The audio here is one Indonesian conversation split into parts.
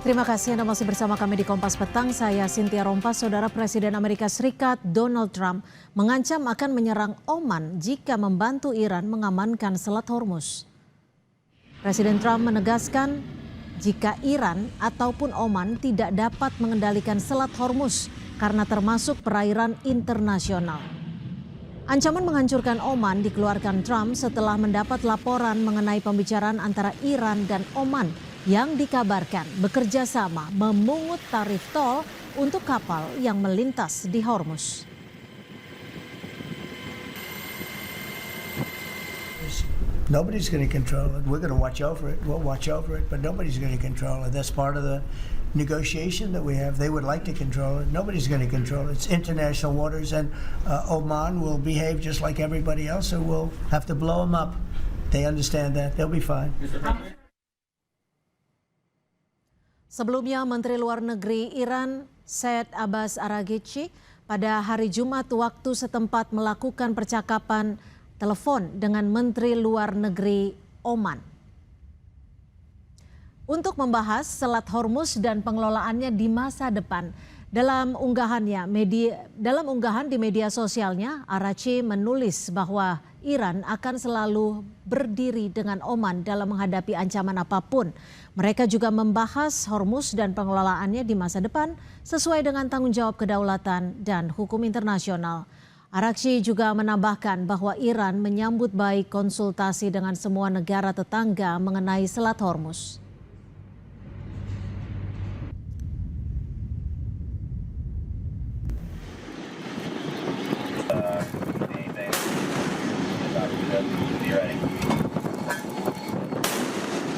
Terima kasih Anda masih bersama kami di Kompas Petang. Saya Cynthia Rompas. Saudara Presiden Amerika Serikat Donald Trump mengancam akan menyerang Oman jika membantu Iran mengamankan Selat Hormuz. Presiden Trump menegaskan jika Iran ataupun Oman tidak dapat mengendalikan Selat Hormuz karena termasuk perairan internasional. Ancaman menghancurkan Oman dikeluarkan Trump setelah mendapat laporan mengenai pembicaraan antara Iran dan Oman yang dikabarkan bekerja sama memungut tarif tol untuk kapal yang melintas di Hormuz. Nobody's going to control it. We're going to watch over it. We'll watch over it, but nobody's going to control it. That's part of the negotiation that we have. They would like to control it. Nobody's going to control it. It's international waters, and Oman will behave just like everybody else, so we'll have to blow them up. They understand that. They'll be fine. Sebelumnya, Menteri Luar Negeri Iran, Said Abbas Araghchi, pada hari Jumat waktu setempat melakukan percakapan telepon dengan Menteri Luar Negeri Oman untuk membahas Selat Hormuz dan pengelolaannya di masa depan. Dalam unggahan di media sosialnya, Araghchi menulis bahwa Iran akan selalu berdiri dengan Oman dalam menghadapi ancaman apapun. Mereka juga membahas Hormuz dan pengelolaannya di masa depan sesuai dengan tanggung jawab kedaulatan dan hukum internasional. Araghchi juga menambahkan bahwa Iran menyambut baik konsultasi dengan semua negara tetangga mengenai Selat Hormuz.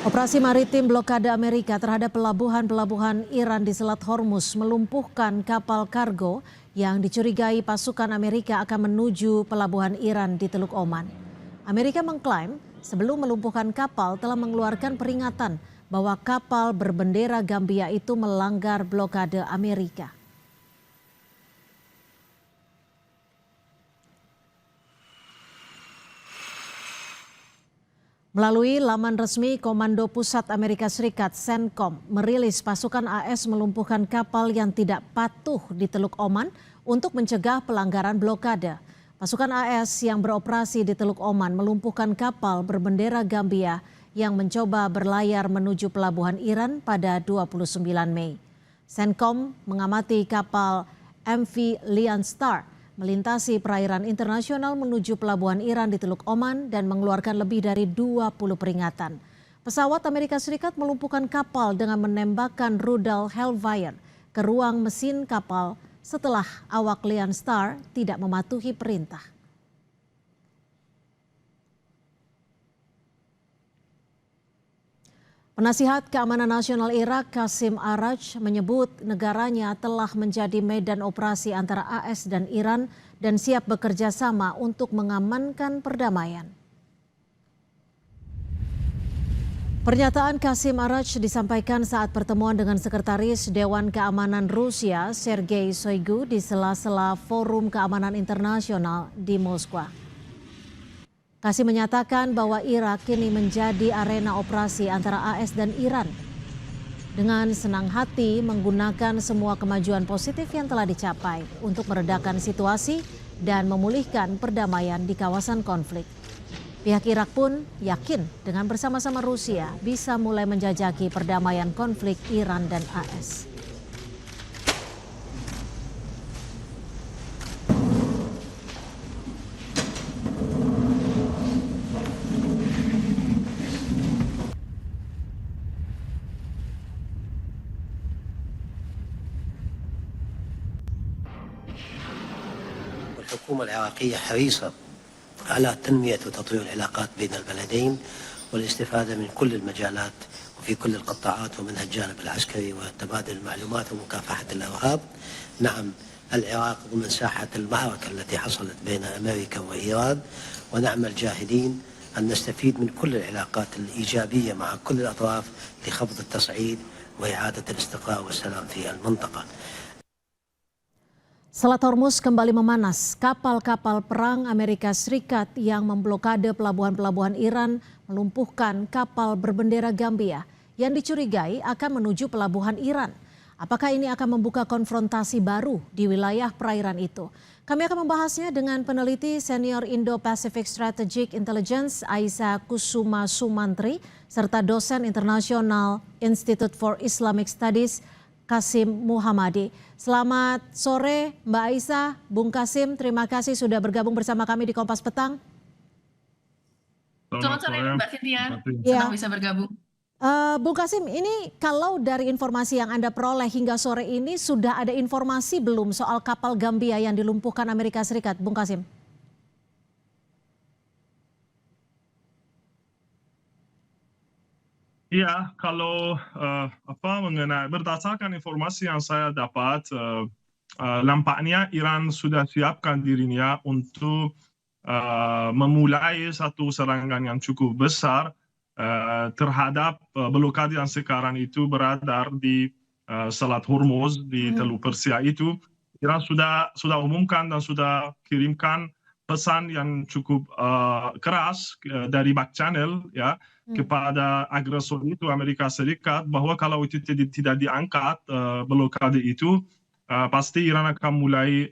Operasi maritim blokade Amerika terhadap pelabuhan-pelabuhan Iran di Selat Hormuz melumpuhkan kapal kargo yang dicurigai pasukan Amerika akan menuju pelabuhan Iran di Teluk Oman. Amerika mengklaim sebelum melumpuhkan kapal telah mengeluarkan peringatan bahwa kapal berbendera Gambia itu melanggar blokade Amerika. Melalui laman resmi Komando Pusat Amerika Serikat CENTCOM merilis pasukan AS melumpuhkan kapal yang tidak patuh di Teluk Oman untuk mencegah pelanggaran blokade. Pasukan AS yang beroperasi di Teluk Oman melumpuhkan kapal berbendera Gambia yang mencoba berlayar menuju pelabuhan Iran pada 29 Mei. CENTCOM mengamati kapal MV Lion Star melintasi perairan internasional menuju pelabuhan Iran di Teluk Oman dan mengeluarkan lebih dari 20 peringatan. Pesawat Amerika Serikat melumpuhkan kapal dengan menembakkan rudal Hellfire ke ruang mesin kapal setelah awak Lion Star tidak mematuhi perintah. Penasihat Keamanan Nasional Irak Qasim Araj menyebut negaranya telah menjadi medan operasi antara AS dan Iran dan siap bekerja sama untuk mengamankan perdamaian. Pernyataan Qasim Araj disampaikan saat pertemuan dengan Sekretaris Dewan Keamanan Rusia Sergei Shoigu di sela-sela Forum Keamanan Internasional di Moskwa. Qasim menyatakan bahwa Irak kini menjadi arena operasi antara AS dan Iran. Dengan senang hati menggunakan semua kemajuan positif yang telah dicapai untuk meredakan situasi dan memulihkan perdamaian di kawasan konflik. Pihak Irak pun yakin dengan bersama-sama Rusia bisa mulai menjajaki perdamaian konflik Iran dan AS. الحكومة العراقية حريصة على تنمية وتطوير العلاقات بين البلدين والاستفادة من كل المجالات وفي كل القطاعات ومنها الجانب العسكري وتبادل المعلومات ومكافحة الإرهاب. نعم، العراق ضمن ساحة المعركة التي حصلت بين أمريكا وإيران، ونعمل جاهدين أن نستفيد من كل العلاقات الإيجابية مع كل الأطراف لخفض التصعيد وإعادة الاستقرار والسلام في المنطقة. Selat Hormuz kembali memanas. Kapal-kapal perang Amerika Serikat yang memblokade pelabuhan-pelabuhan Iran melumpuhkan kapal berbendera Gambia yang dicurigai akan menuju pelabuhan Iran. Apakah ini akan membuka konfrontasi baru di wilayah perairan itu? Kami akan membahasnya dengan peneliti senior Indo-Pacific Strategic Intelligence Aisyah Kusuma Sumantri serta dosen internasional Institute for Islamic Studies Kasim Muhammadi. Selamat sore Mbak Aisyah, Bung Kasim, terima kasih sudah bergabung bersama kami di Kompas Petang. Selamat sore Mbak Cynthia, Ya. senang bisa bergabung. Bung Kasim, ini kalau dari informasi yang Anda peroleh hingga sore ini sudah ada informasi belum soal kapal Gambia yang dilumpuhkan Amerika Serikat, Bung Kasim? Iya, kalau mengenai berdasarkan informasi yang saya dapat, nampaknya Iran sudah siapkan dirinya untuk memulai satu serangan yang cukup besar terhadap blokade yang sekarang itu berada di Selat Hormuz di Teluk Persia itu. Iran sudah umumkan dan sudah kirimkan pesan yang cukup keras dari back channel ya kepada agresor itu Amerika Serikat bahwa kalau itu tidak diangkat blokade itu pasti Iran akan mulai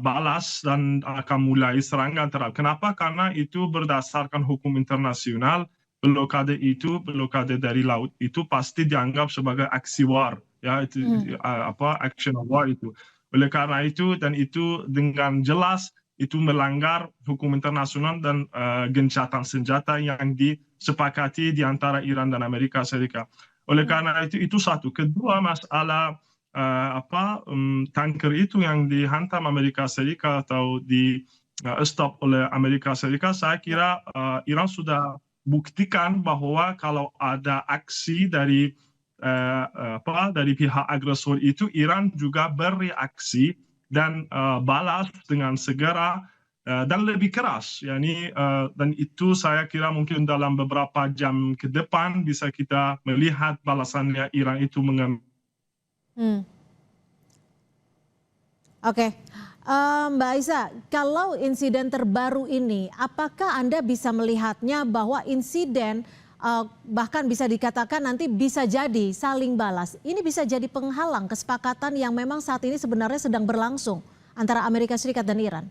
balas dan akan mulai serangan terhadap. Kenapa? Karena itu berdasarkan hukum internasional. Blokade dari laut itu pasti dianggap sebagai aksi war, ya itu action of war itu. Oleh karena itu dan itu dengan jelas itu melanggar hukum internasional dan gencatan senjata yang disepakati di antara Iran dan Amerika Serikat. Oleh karena itu satu. Kedua, masalah tanker itu yang dihantam Amerika Serikat atau di stop oleh Amerika Serikat, saya kira Iran sudah buktikan bahwa kalau ada aksi dari pihak agresor itu, Iran juga bereaksi dan balas dengan segera dan lebih keras. Dan itu saya kira mungkin dalam beberapa jam ke depan bisa kita melihat balasannya Iran itu Oke. Mbak Aisyah, kalau insiden terbaru ini, apakah Anda bisa melihatnya bahwa insiden bahkan bisa dikatakan nanti bisa jadi saling balas? Ini bisa jadi penghalang kesepakatan yang memang saat ini sebenarnya sedang berlangsung antara Amerika Serikat dan Iran?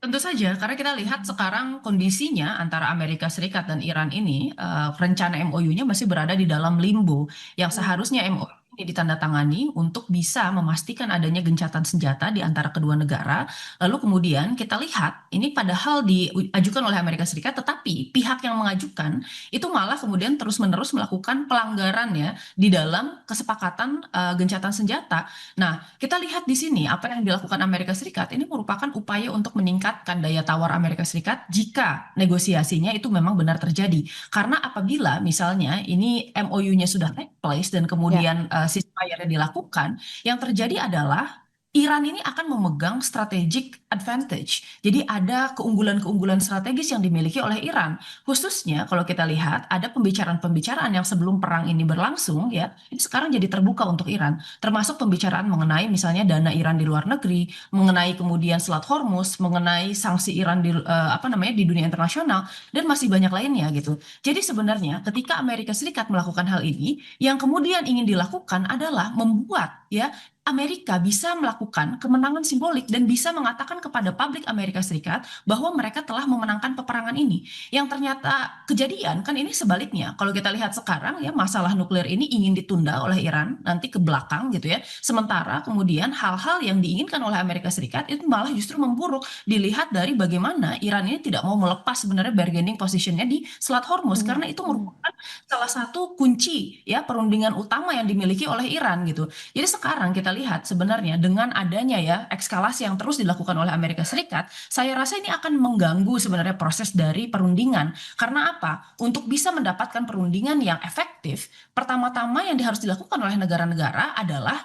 Tentu saja, karena kita lihat sekarang kondisinya antara Amerika Serikat dan Iran ini, rencana MOU-nya masih berada di dalam limbo, yang seharusnya MOU ini ditandatangani untuk bisa memastikan adanya gencatan senjata di antara kedua negara. Lalu kemudian kita lihat ini padahal diajukan oleh Amerika Serikat, tetapi pihak yang mengajukan itu malah kemudian terus-menerus melakukan pelanggaran ya di dalam kesepakatan gencatan senjata. Nah, kita lihat di sini apa yang dilakukan Amerika Serikat ini merupakan upaya untuk meningkatkan daya tawar Amerika Serikat jika negosiasinya itu memang benar terjadi. Karena apabila misalnya ini MOU-nya sudah take place dan kemudian ceasefire dilakukan, yang terjadi adalah Iran ini akan memegang strategic advantage. Jadi ada keunggulan-keunggulan strategis yang dimiliki oleh Iran. Khususnya kalau kita lihat ada pembicaraan-pembicaraan yang sebelum perang ini berlangsung ya, ini sekarang jadi terbuka untuk Iran. Termasuk pembicaraan mengenai misalnya dana Iran di luar negeri, mengenai kemudian Selat Hormuz, mengenai sanksi Iran di di dunia internasional dan masih banyak lainnya gitu. Jadi sebenarnya ketika Amerika Serikat melakukan hal ini, yang kemudian ingin dilakukan adalah membuat ya Amerika bisa melakukan kemenangan simbolik dan bisa mengatakan kepada publik Amerika Serikat bahwa mereka telah memenangkan peperangan ini. Yang ternyata kejadian kan ini sebaliknya. Kalau kita lihat sekarang ya masalah nuklir ini ingin ditunda oleh Iran nanti ke belakang gitu ya. Sementara kemudian hal-hal yang diinginkan oleh Amerika Serikat itu malah justru memburuk dilihat dari bagaimana Iran ini tidak mau melepas sebenarnya bargaining positionnya di Selat Hormuz karena itu merupakan salah satu kunci ya perundingan utama yang dimiliki oleh Iran gitu. Jadi sekarang kita lihat sebenarnya dengan adanya ya eskalasi yang terus dilakukan oleh Amerika Serikat, saya rasa ini akan mengganggu sebenarnya proses dari perundingan. Karena apa? Untuk bisa mendapatkan perundingan yang efektif, pertama-tama yang harus dilakukan oleh negara-negara adalah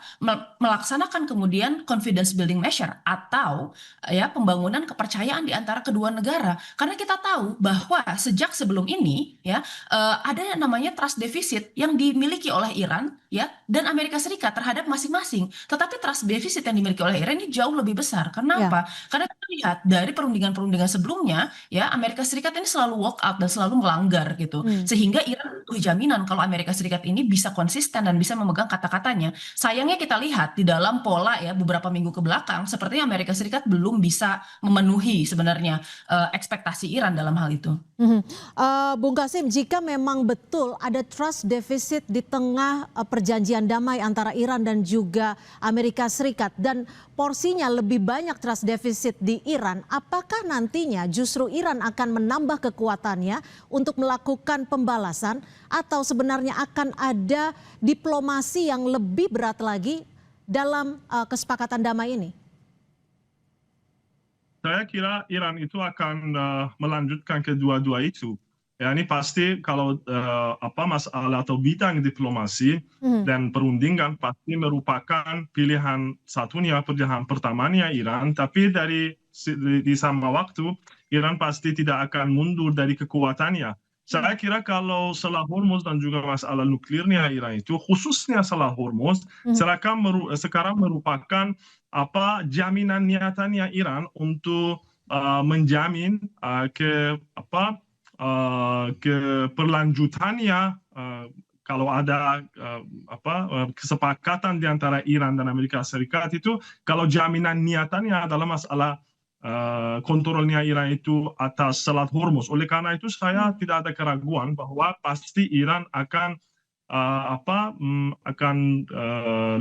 melaksanakan kemudian confidence building measure atau ya pembangunan kepercayaan di antara kedua negara. Karena kita tahu bahwa sejak sebelum ini ya ada yang namanya trust deficit yang dimiliki oleh Iran ya dan Amerika Serikat terhadap masing-masing. Tetapi trust deficit yang dimiliki oleh Iran ini jauh lebih besar. Karena apa? Karena kita lihat dari perundingan-perundingan sebelumnya, ya Amerika Serikat ini selalu walk out dan selalu melanggar gitu. Sehingga Iran butuh jaminan kalau Amerika Serikat ini bisa konsisten dan bisa memegang kata-katanya. Sayangnya kita lihat di dalam pola ya beberapa minggu ke belakang, sepertinya Amerika Serikat belum bisa memenuhi sebenarnya ekspektasi Iran dalam hal itu. Bung Kasim, jika memang betul ada trust deficit di tengah perjanjian damai antara Iran dan juga Amerika Serikat dan porsinya lebih banyak trust deficit di Iran, apakah nantinya justru Iran akan menambah kekuatannya untuk melakukan pembalasan atau sebenarnya akan ada diplomasi yang lebih berat lagi dalam kesepakatan damai ini? Saya kira Iran itu akan melanjutkan kedua-dua itu. Ya, ini pasti kalau masalah atau bidang diplomasi dan perundingan pasti merupakan pilihan satunya, pilihan pertamanya Iran. Tapi di sama waktu Iran pasti tidak akan mundur dari kekuatannya. Saya kira kalau Selat Hormuz dan juga masalah nuklirnya Iran itu, khususnya Selat Hormuz, sekarang merupakan jaminan niatannya Iran untuk menjamin keberlanjutannya kalau ada kesepakatan di antara Iran dan Amerika Serikat itu, kalau jaminan niatannya adalah masalah kontrolnya Iran itu atas Selat Hormuz. Oleh karena itu saya tidak ada keraguan bahwa pasti Iran akan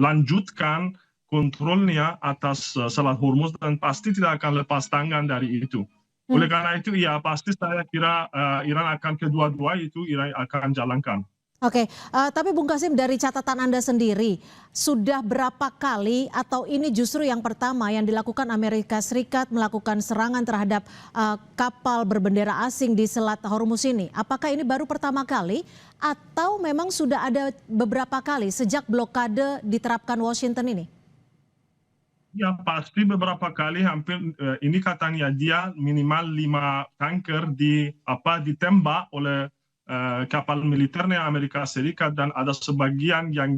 lanjutkan kontrolnya atas Selat Hormuz dan pasti tidak akan lepas tangan dari itu. Oleh karena itu ya pasti saya kira Iran akan kedua-dua itu Iran akan jalankan. Oke, tapi Bung Kasim dari catatan Anda sendiri, sudah berapa kali atau ini justru yang pertama yang dilakukan Amerika Serikat melakukan serangan terhadap kapal berbendera asing di Selat Hormuz ini? Apakah ini baru pertama kali atau memang sudah ada beberapa kali sejak blokade diterapkan Washington ini? Ya pasti beberapa kali hampir ini katanya dia minimal 5 tanker ditembak oleh kapal militernya Amerika Serikat dan ada sebagian yang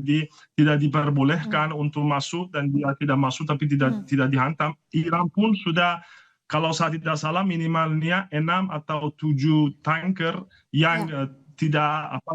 tidak diperbolehkan untuk masuk dan dia tidak masuk tapi tidak dihantam. Iran pun sudah kalau saya tidak salah minimalnya 6 atau 7 tanker yang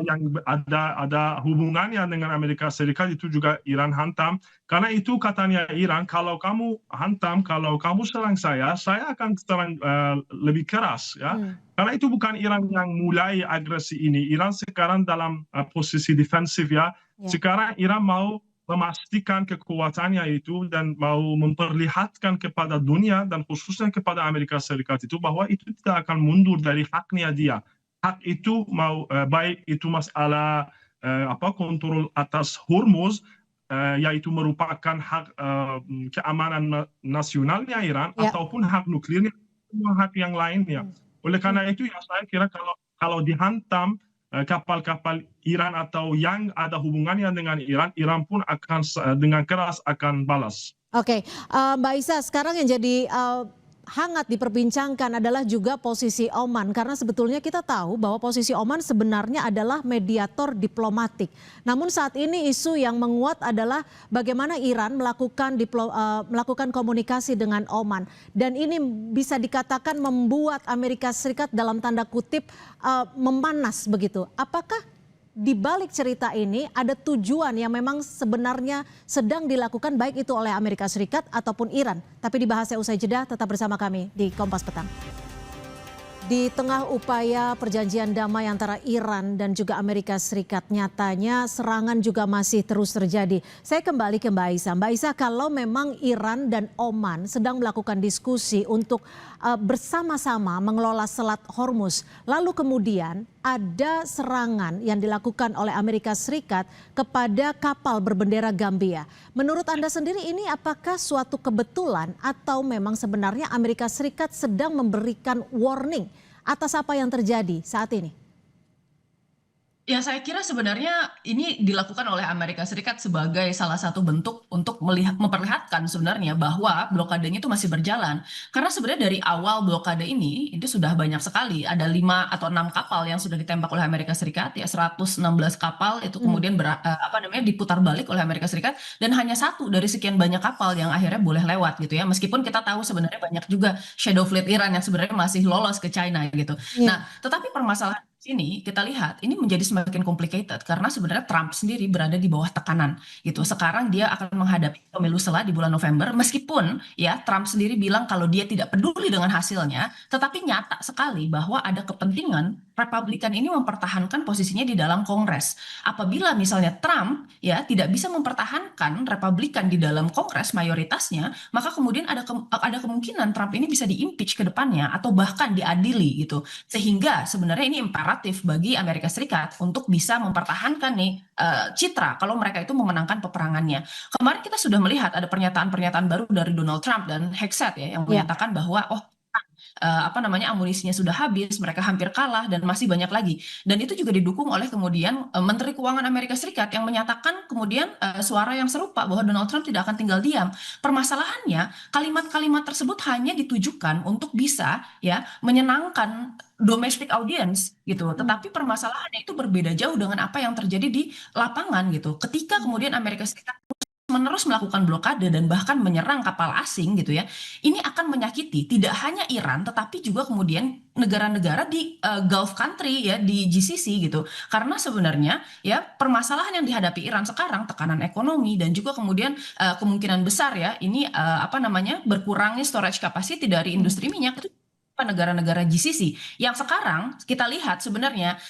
yang ada hubungannya dengan Amerika Serikat itu juga Iran hantam. Karena itu katanya Iran, kalau kamu hantam, kalau kamu serang saya akan serang lebih keras ya. Karena itu bukan Iran yang mulai agresi ini. Iran sekarang dalam posisi defensif ya. Sekarang Iran mau memastikan kekuatannya itu dan mau memperlihatkan kepada dunia dan khususnya kepada Amerika Serikat itu bahwa itu tidak akan mundur dari haknya dia. Hak itu baik itu masalah kontrol atas Hormuz yaitu merupakan hak keamanan nasionalnya Iran ataupun hak nuklirnya, hak yang lainnya. Oleh karena itu ya saya kira kalau dihantam kapal-kapal Iran atau yang ada hubungannya dengan Iran, Iran pun akan dengan keras akan balas. Oke, Mbak Isa, sekarang yang jadi hangat diperbincangkan adalah juga posisi Oman, karena sebetulnya kita tahu bahwa posisi Oman sebenarnya adalah mediator diplomatik. Namun saat ini isu yang menguat adalah bagaimana Iran melakukan komunikasi dengan Oman, dan ini bisa dikatakan membuat Amerika Serikat dalam tanda kutip memanas begitu. Apakah di balik cerita ini ada tujuan yang memang sebenarnya sedang dilakukan baik itu oleh Amerika Serikat ataupun Iran? Tapi dibahasnya usai jeda, tetap bersama kami di Kompas Petang. Di tengah upaya perjanjian damai antara Iran dan juga Amerika Serikat, nyatanya serangan juga masih terus terjadi. Saya kembali ke Mbak Isa. Mbak Isa, kalau memang Iran dan Oman sedang melakukan diskusi untuk bersama-sama mengelola Selat Hormuz, lalu kemudian ada serangan yang dilakukan oleh Amerika Serikat kepada kapal berbendera Gambia. Menurut Anda sendiri ini apakah suatu kebetulan atau memang sebenarnya Amerika Serikat sedang memberikan warning atas apa yang terjadi saat ini? Ya, saya kira sebenarnya ini dilakukan oleh Amerika Serikat sebagai salah satu bentuk untuk memperlihatkan sebenarnya bahwa blokadenya itu masih berjalan. Karena sebenarnya dari awal blokade ini, itu sudah banyak sekali. Ada 5 atau 6 kapal yang sudah ditembak oleh Amerika Serikat, ya 116 kapal itu kemudian diputar balik oleh Amerika Serikat, dan hanya satu dari sekian banyak kapal yang akhirnya boleh lewat gitu ya. Meskipun kita tahu sebenarnya banyak juga shadow fleet Iran yang sebenarnya masih lolos ke China gitu. Iya. Nah, tetapi permasalahan sini kita lihat ini menjadi semakin complicated karena sebenarnya Trump sendiri berada di bawah tekanan gitu. Sekarang dia akan menghadapi pemilu sela di bulan November, meskipun ya Trump sendiri bilang kalau dia tidak peduli dengan hasilnya, tetapi nyata sekali bahwa ada kepentingan Republikan ini mempertahankan posisinya di dalam Kongres. Apabila misalnya Trump ya tidak bisa mempertahankan Republikan di dalam Kongres mayoritasnya, maka kemudian ada kemungkinan Trump ini bisa diimpeach ke depannya atau bahkan diadili gitu. Sehingga sebenarnya ini imperatif bagi Amerika Serikat untuk bisa mempertahankan nih citra kalau mereka itu memenangkan peperangannya. Kemarin kita sudah melihat ada pernyataan-pernyataan baru dari Donald Trump dan Hegseth ya yang menyatakan bahwa amunisinya sudah habis, mereka hampir kalah dan masih banyak lagi. Dan itu juga didukung oleh kemudian Menteri Keuangan Amerika Serikat yang menyatakan kemudian suara yang serupa bahwa Donald Trump tidak akan tinggal diam. Permasalahannya, kalimat-kalimat tersebut hanya ditujukan untuk bisa ya menyenangkan domestic audience gitu. Tetapi permasalahannya itu berbeda jauh dengan apa yang terjadi di lapangan gitu. Ketika kemudian Amerika Serikat menerus melakukan blokade dan bahkan menyerang kapal asing gitu ya, ini akan menyakiti tidak hanya Iran tetapi juga kemudian negara-negara di Gulf country ya, di GCC gitu. Karena sebenarnya ya permasalahan yang dihadapi Iran sekarang, tekanan ekonomi dan juga kemudian kemungkinan besar ya ini berkurangnya storage capacity dari industri minyak itu negara-negara GCC yang sekarang kita lihat sebenarnya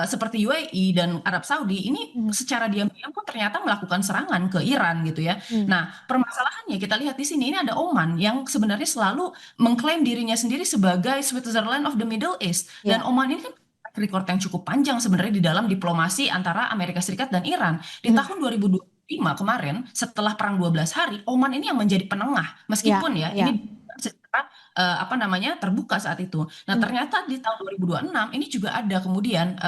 seperti UAE dan Arab Saudi ini secara diam-diam pun ternyata melakukan serangan ke Iran gitu ya. Nah, permasalahannya kita lihat di sini ini ada Oman yang sebenarnya selalu mengklaim dirinya sendiri sebagai Switzerland of the Middle East, dan Oman ini kan record yang cukup panjang sebenarnya di dalam diplomasi antara Amerika Serikat dan Iran. Di tahun 2025 kemarin setelah perang 12 hari, Oman ini yang menjadi penengah meskipun ini secara terbuka saat itu. Nah, ternyata di tahun 2026 ini juga ada kemudian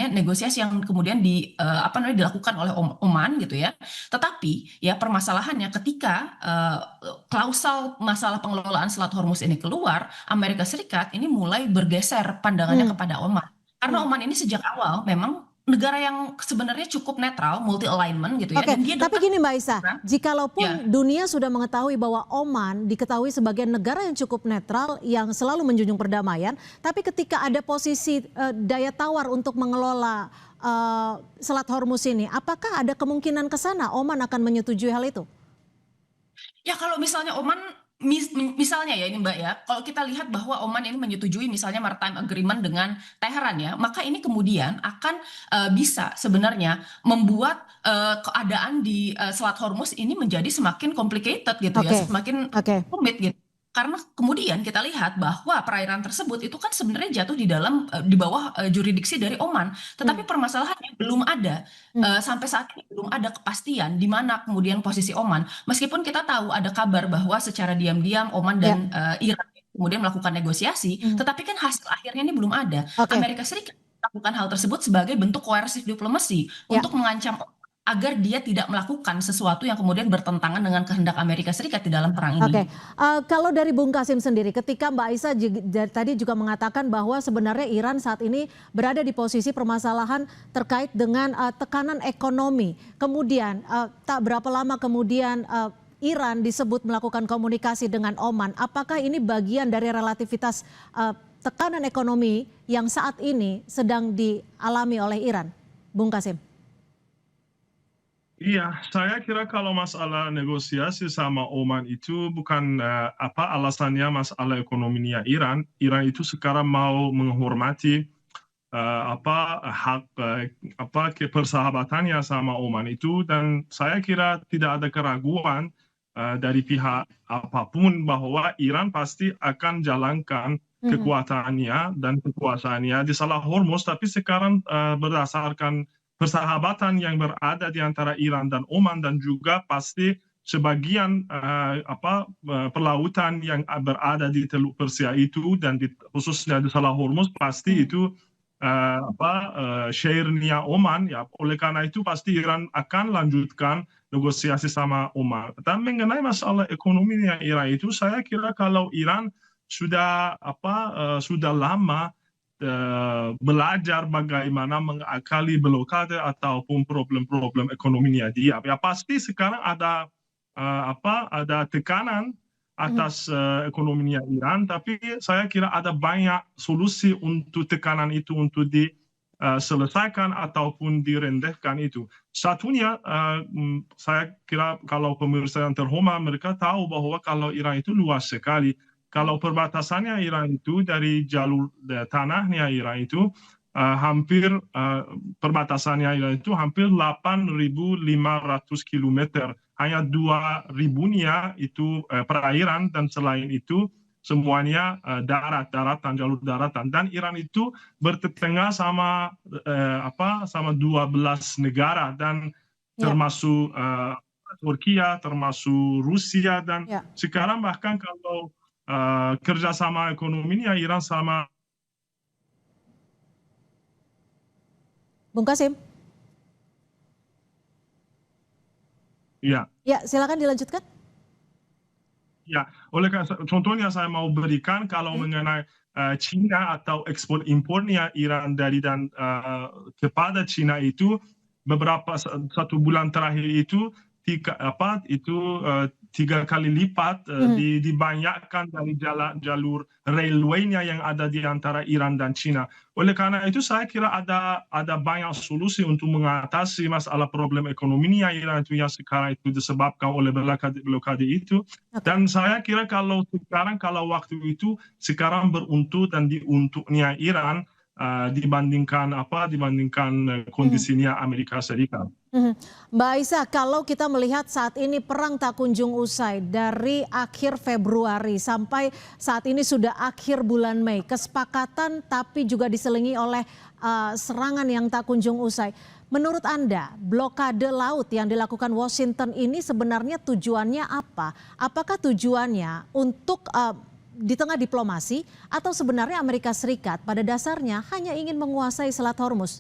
negosiasi yang kemudian dilakukan oleh Oman gitu ya. Tetapi ya permasalahannya ketika klausal masalah pengelolaan Selat Hormuz ini keluar, Amerika Serikat ini mulai bergeser pandangannya kepada Oman. Karena Oman ini sejak awal memang negara yang sebenarnya cukup netral, multi alignment gitu ya. Oke, Dan dia tapi dekat gini Mbak Isa, dengan jikalaupun ya. dunia sudah mengetahui bahwa Oman diketahui sebagai negara yang cukup netral, yang selalu menjunjung perdamaian, tapi ketika ada posisi daya tawar untuk mengelola Selat Hormuz ini, apakah ada kemungkinan ke sana Oman akan menyetujui hal itu? Ya kalau misalnya Oman, misalnya ya ini Mbak ya, kalau kita lihat bahwa Oman ini menyetujui misalnya maritime agreement dengan Teheran ya, maka ini kemudian akan bisa sebenarnya membuat keadaan di Selat Hormuz ini menjadi semakin complicated gitu ya, semakin rumit gitu. Karena kemudian kita lihat bahwa perairan tersebut itu kan sebenarnya jatuh di bawah jurisdiksi dari Oman, tetapi permasalahannya belum ada sampai saat ini belum ada kepastian di mana kemudian posisi Oman. Meskipun kita tahu ada kabar bahwa secara diam-diam Oman dan Iran kemudian melakukan negosiasi, tetapi kan hasil akhirnya ini belum ada. Amerika Serikat melakukan hal tersebut sebagai bentuk coercive diplomacy untuk mengancam agar dia tidak melakukan sesuatu yang kemudian bertentangan dengan kehendak Amerika Serikat di dalam perang ini. Kalau dari Bung Kasim sendiri, ketika Mbak Isa tadi juga mengatakan bahwa sebenarnya Iran saat ini berada di posisi permasalahan terkait dengan tekanan ekonomi. Kemudian tak berapa lama kemudian Iran disebut melakukan komunikasi dengan Oman. Apakah ini bagian dari relativitas tekanan ekonomi yang saat ini sedang dialami oleh Iran? Bung Kasim. Iya, saya kira kalau masalah negosiasi sama Oman itu bukan alasannya masalah ekonominya Iran. Iran itu sekarang mau menghormati hak persahabatannya sama Oman itu, dan saya kira tidak ada keraguan dari pihak apapun bahwa Iran pasti akan jalankan kekuatannya dan kekuasaannya di Selat Hormuz, tapi sekarang berdasarkan persahabatan yang berada di antara Iran dan Oman, dan juga pasti sebagian perlautan yang berada di Teluk Persia itu dan khususnya di Selat Hormuz pasti itu share-nya Oman, ya oleh karena itu pasti Iran akan lanjutkan negosiasi sama Oman. Dan mengenai masalah ekonominya Iran itu, saya kira kalau Iran sudah sudah lama belajar bagaimana mengakali blokade ataupun problem-problem ekonominya dia. Ya pasti sekarang ada ada tekanan atas ekonominya Iran, tapi saya kira ada banyak solusi untuk tekanan itu untuk diselesaikan ataupun direndahkan itu. Satunya, saya kira kalau pemirsa yang terhormat mereka tahu bahwa kalau Iran itu luas sekali. Kalau perbatasannya Iran itu dari jalur tanahnya Iran itu hampir perbatasannya Iran itu hampir 8.500 kilometer. Hanya 2.000-nya itu perairan, dan selain itu semuanya daratan, jalur daratan. Dan Iran itu bertetangga sama 12 negara, dan termasuk Turkiya, termasuk Rusia, dan sekarang bahkan kalau kerjasama ekonominya Iran sama Bung Kasim. Ya, silakan dilanjutkan. Ya, oleh karena contohnya saya mau berikan kalau mengenai Cina atau ekspor impornya Iran dari dan kepada Cina itu beberapa 1 bulan terakhir itu 3 kali lipat dibanyakkan dari jalur railway-nya yang ada di antara Iran dan Cina. Oleh karena itu saya kira ada banyak solusi untuk mengatasi masalah problem ekonominya Iran itu yang sekarang itu disebabkan oleh blokade itu. Dan saya kira kalau waktu itu sekarang beruntung dan diuntuknya Iran dibandingkan kondisinya Amerika Serikat. Mbak Aisyah, kalau kita melihat saat ini perang tak kunjung usai dari akhir Februari sampai saat ini sudah akhir bulan Mei, kesepakatan tapi juga diselingi oleh serangan yang tak kunjung usai. Menurut Anda, blokade laut yang dilakukan Washington ini sebenarnya tujuannya apa? Apakah tujuannya untuk di tengah diplomasi, atau sebenarnya Amerika Serikat pada dasarnya hanya ingin menguasai Selat Hormuz?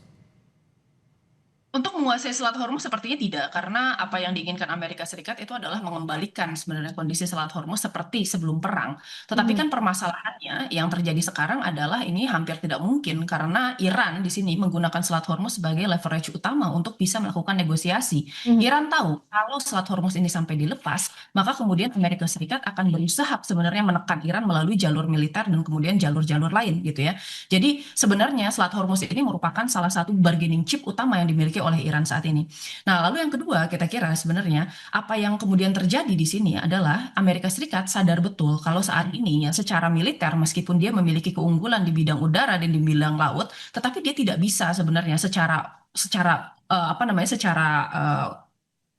Untuk menguasai Selat Hormuz sepertinya tidak, karena apa yang diinginkan Amerika Serikat itu adalah mengembalikan sebenarnya kondisi Selat Hormuz seperti sebelum perang. Tetapi kan permasalahannya yang terjadi sekarang adalah ini hampir tidak mungkin, karena Iran di sini menggunakan Selat Hormuz sebagai leverage utama untuk bisa melakukan negosiasi. Iran tahu kalau Selat Hormuz ini sampai dilepas, maka kemudian Amerika Serikat akan berusaha sebenarnya menekan Iran melalui jalur militer dan kemudian jalur-jalur lain gitu ya. Jadi sebenarnya Selat Hormuz ini merupakan salah satu bargaining chip utama yang dimiliki oleh Iran saat ini. Nah, lalu yang kedua, kita kira sebenarnya apa yang kemudian terjadi di sini adalah Amerika Serikat sadar betul kalau saat ini ya secara militer meskipun dia memiliki keunggulan di bidang udara dan di bidang laut, tetapi dia tidak bisa sebenarnya secara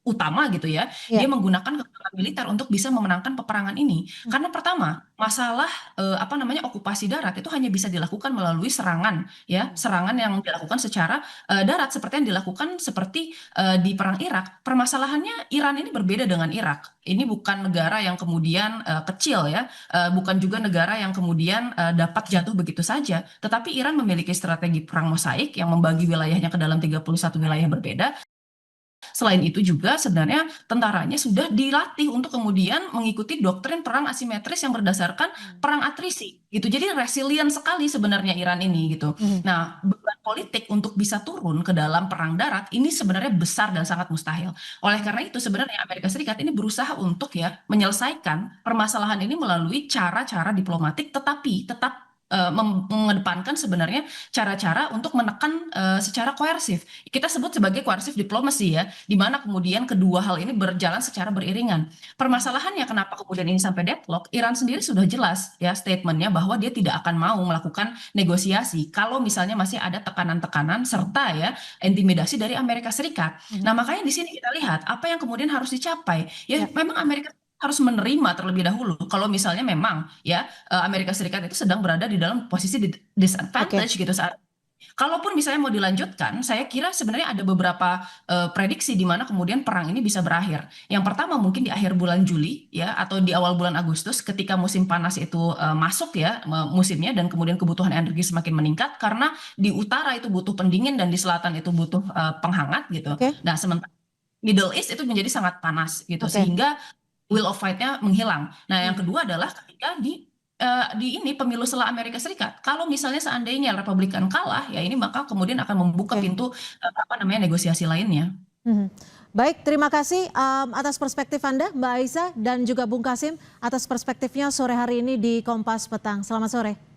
utama gitu ya, dia menggunakan kekuatan militer untuk bisa memenangkan peperangan ini. Karena pertama, masalah okupasi darat itu hanya bisa dilakukan melalui serangan ya, serangan yang dilakukan secara darat seperti yang dilakukan di perang Irak. Permasalahannya Iran ini berbeda dengan Irak. Ini bukan negara yang kemudian kecil ya, bukan juga negara yang kemudian dapat jatuh begitu saja, tetapi Iran memiliki strategi perang mosaik yang membagi wilayahnya ke dalam 31 wilayah berbeda. Selain itu juga sebenarnya tentaranya sudah dilatih untuk kemudian mengikuti doktrin perang asimetris yang berdasarkan perang atrisi gitu. Jadi resilient sekali sebenarnya Iran ini gitu. Nah, beban politik untuk bisa turun ke dalam perang darat ini sebenarnya besar dan sangat mustahil. Oleh karena itu sebenarnya Amerika Serikat ini berusaha untuk ya menyelesaikan permasalahan ini melalui cara-cara diplomatik, tetapi tetap mengedepankan sebenarnya cara-cara untuk menekan secara koersif. Kita sebut sebagai koersif diplomasi ya, di mana kemudian kedua hal ini berjalan secara beriringan. Permasalahannya kenapa kemudian ini sampai deadlock? Iran sendiri sudah jelas ya statementnya bahwa dia tidak akan mau melakukan negosiasi kalau misalnya masih ada tekanan-tekanan serta ya intimidasi dari Amerika Serikat. Nah, makanya di sini kita lihat apa yang kemudian harus dicapai. Ya memang Amerika harus menerima terlebih dahulu kalau misalnya memang ya Amerika Serikat itu sedang berada di dalam posisi disadvantage gitu saat. Kalaupun misalnya mau dilanjutkan, saya kira sebenarnya ada beberapa prediksi di mana kemudian perang ini bisa berakhir. Yang pertama mungkin di akhir bulan Juli ya atau di awal bulan Agustus ketika musim panas itu masuk ya musimnya dan kemudian kebutuhan energi semakin meningkat karena di utara itu butuh pendingin dan di selatan itu butuh penghangat gitu. Oke. Nah, sementara Middle East itu menjadi sangat panas gitu Oke. sehingga will of fight-nya menghilang. Nah, yang kedua adalah ketika di ini pemilu setelah Amerika Serikat. Kalau misalnya seandainya Republikan kalah, ya ini maka kemudian akan membuka Oke. pintu negosiasi lainnya. Mhm. Baik, terima kasih atas perspektif Anda, Mbak Aisyah, dan juga Bung Kasim atas perspektifnya sore hari ini di Kompas Petang. Selamat sore.